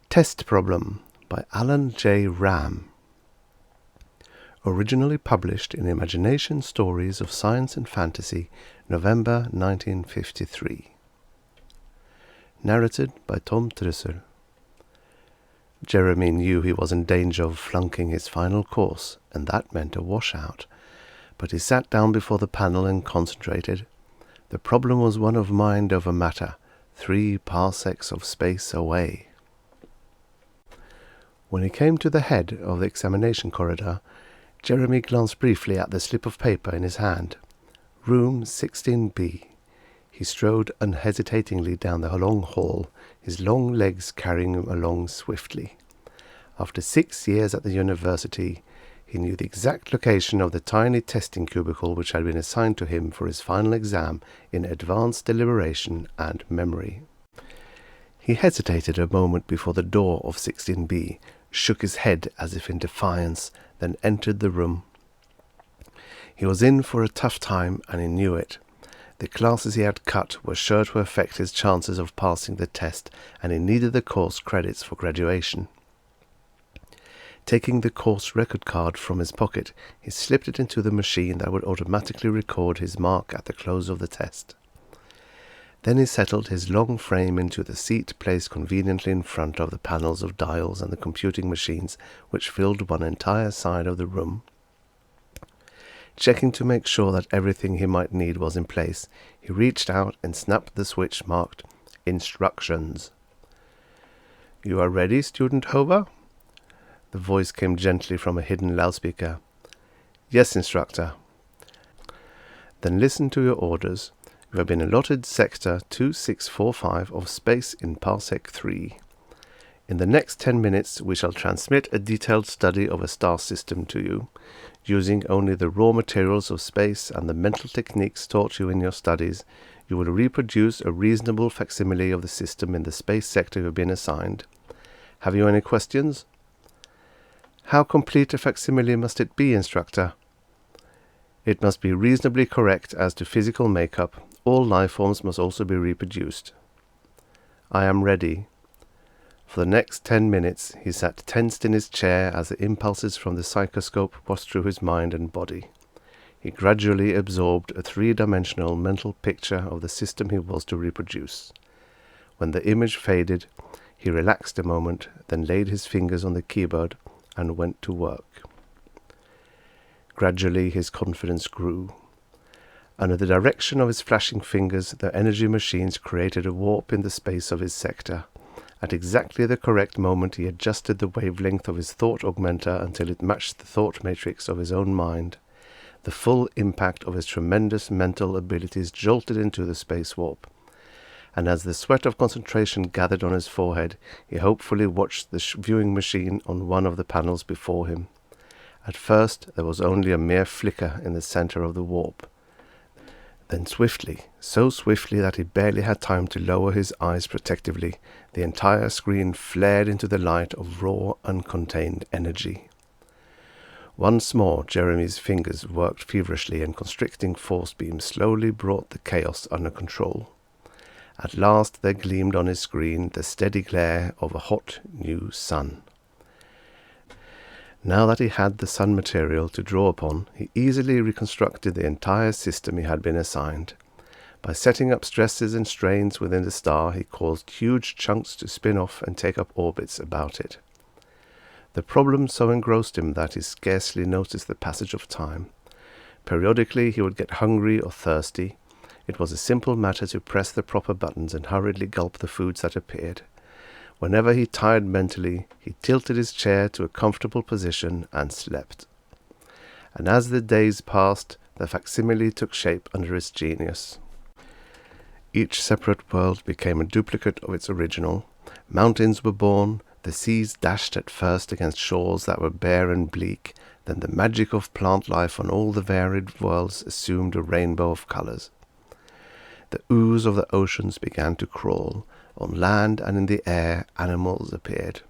Test Problem by Alan J. Ramm. Originally published in Imagination Stories of Science and Fantasy, November 1953. Narrated by Tom Trussel. Jeremy knew he was in danger of flunking his final course, and that meant a washout. But he sat down before the panel and concentrated. The problem was one of mind over matter, 3 parsecs of space away. When he came to the head of the examination corridor, Jeremy glanced briefly at the slip of paper in his hand. Room 16B. He strode unhesitatingly down the long hall, his long legs carrying him along swiftly. After 6 years at the university, he knew the exact location of the tiny testing cubicle which had been assigned to him for his final exam in advanced deliberation and memory. He hesitated a moment before the door of 16B, shook his head as if in defiance, then entered the room. He was in for a tough time, and he knew it. The classes he had cut were sure to affect his chances of passing the test, and he needed the course credits for graduation. Taking the course record card from his pocket, he slipped it into the machine that would automatically record his mark at the close of the test. Then he settled his long frame into the seat placed conveniently in front of the panels of dials and the computing machines which filled one entire side of the room. Checking to make sure that everything he might need was in place, he reached out and snapped the switch marked Instructions. "You are ready, Student Hover?" The voice came gently from a hidden loudspeaker. "Yes, Instructor." "Then listen to your orders. You have been allotted Sector 2645 of space in Parsec 3. In the next 10 minutes we shall transmit a detailed study of a star system to you. Using only the raw materials of space and the mental techniques taught you in your studies, you will reproduce a reasonable facsimile of the system in the space sector you have been assigned. Have you any questions?" "How complete a facsimile must it be, Instructor?" "It must be reasonably correct as to physical makeup. All life forms must also be reproduced." "I am ready." For the next 10 minutes he sat tensed in his chair as the impulses from the psychoscope washed through his mind and body. He gradually absorbed a 3-dimensional mental picture of the system he was to reproduce. When the image faded, he relaxed a moment, then laid his fingers on the keyboard and went to work. Gradually his confidence grew. Under the direction of his flashing fingers, the energy machines created a warp in the space of his sector. At exactly the correct moment he adjusted the wavelength of his thought augmenter until it matched the thought matrix of his own mind. The full impact of his tremendous mental abilities jolted into the space warp. And as the sweat of concentration gathered on his forehead, he hopefully watched the viewing machine on one of the panels before him. At first there was only a mere flicker in the center of the warp. Then swiftly, so swiftly that he barely had time to lower his eyes protectively, the entire screen flared into the light of raw, uncontained energy. Once more Jeremy's fingers worked feverishly, and constricting force beams slowly brought the chaos under control. At last there gleamed on his screen the steady glare of a hot new sun. Now that he had the sun material to draw upon, he easily reconstructed the entire system he had been assigned. By setting up stresses and strains within the star, he caused huge chunks to spin off and take up orbits about it. The problem so engrossed him that he scarcely noticed the passage of time. Periodically he would get hungry or thirsty. It was a simple matter to press the proper buttons and hurriedly gulp the foods that appeared. Whenever he tired mentally, he tilted his chair to a comfortable position and slept. And as the days passed, the facsimile took shape under his genius. Each separate world became a duplicate of its original. Mountains were born, the seas dashed at first against shores that were bare and bleak, then the magic of plant life on all the varied worlds assumed a rainbow of colors. The ooze of the oceans began to crawl. On land and in the air, animals appeared.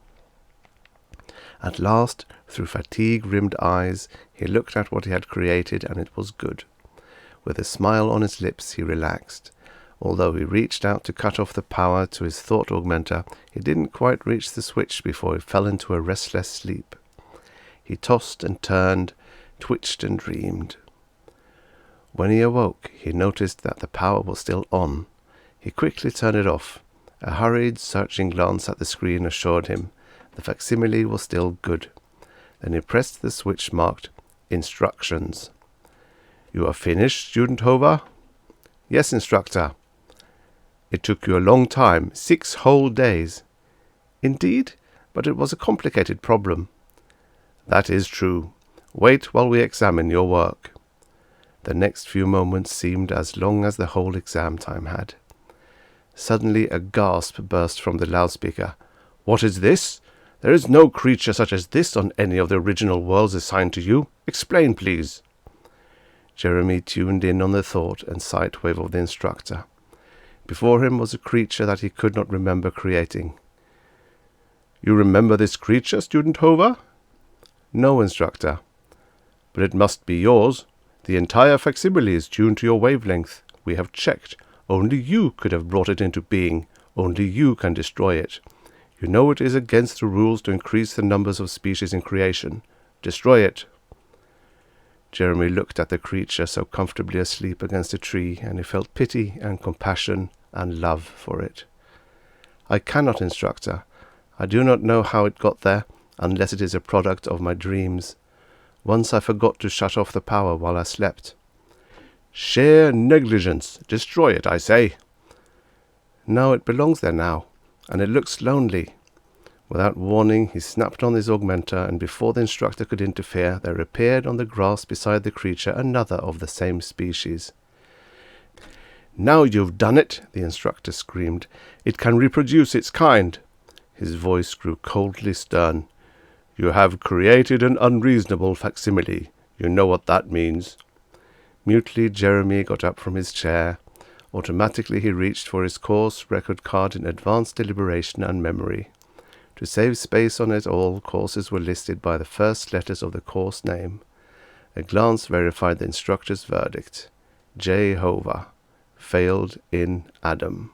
At last, through fatigue-rimmed eyes, he looked at what he had created, and it was good. With a smile on his lips, he relaxed. Although he reached out to cut off the power to his thought augmenter, he didn't quite reach the switch before he fell into a restless sleep. He tossed and turned, twitched and dreamed. When he awoke, he noticed that the power was still on. He quickly turned it off. A hurried, searching glance at the screen assured him the facsimile was still good. Then he pressed the switch marked Instructions. "You are finished, Student Hova?" "Yes, Instructor." "It took you a long time, 6 whole days." "Indeed, but it was a complicated problem." "That is true. Wait while we examine your work." The next few moments seemed as long as the whole exam time had. Suddenly a gasp burst from the loudspeaker. "What is this? There is no creature such as this on any of the original worlds assigned to you. Explain, please." Jeremy tuned in on the thought and sight wave of the instructor. Before him was a creature that he could not remember creating. "You remember this creature, Student Hova?" "No, Instructor." "But it must be yours. The entire facsimile is tuned to your wavelength. We have checked. Only you could have brought it into being. Only you can destroy it. You know it is against the rules to increase the numbers of species in creation. Destroy it." Jeremy looked at the creature so comfortably asleep against a tree, and he felt pity and compassion and love for it. "I cannot, Instructor. I do not know how it got there, unless it is a product of my dreams. Once I forgot to shut off the power while I slept." "Sheer negligence. Destroy it, I say." "No, it belongs there now, and it looks lonely." Without warning, he snapped on his augmenter, and before the instructor could interfere, there appeared on the grass beside the creature another of the same species. "Now you've done it," the instructor screamed. "It can reproduce its kind." His voice grew coldly stern. "You have created an unreasonable facsimile. You know what that means." Mutely, Jeremy got up from his chair. Automatically, he reached for his course record card in advanced deliberation and memory. To save space on it, all courses were listed by the first letters of the course name. A glance verified the instructor's verdict. J. Hova. Failed in Adam.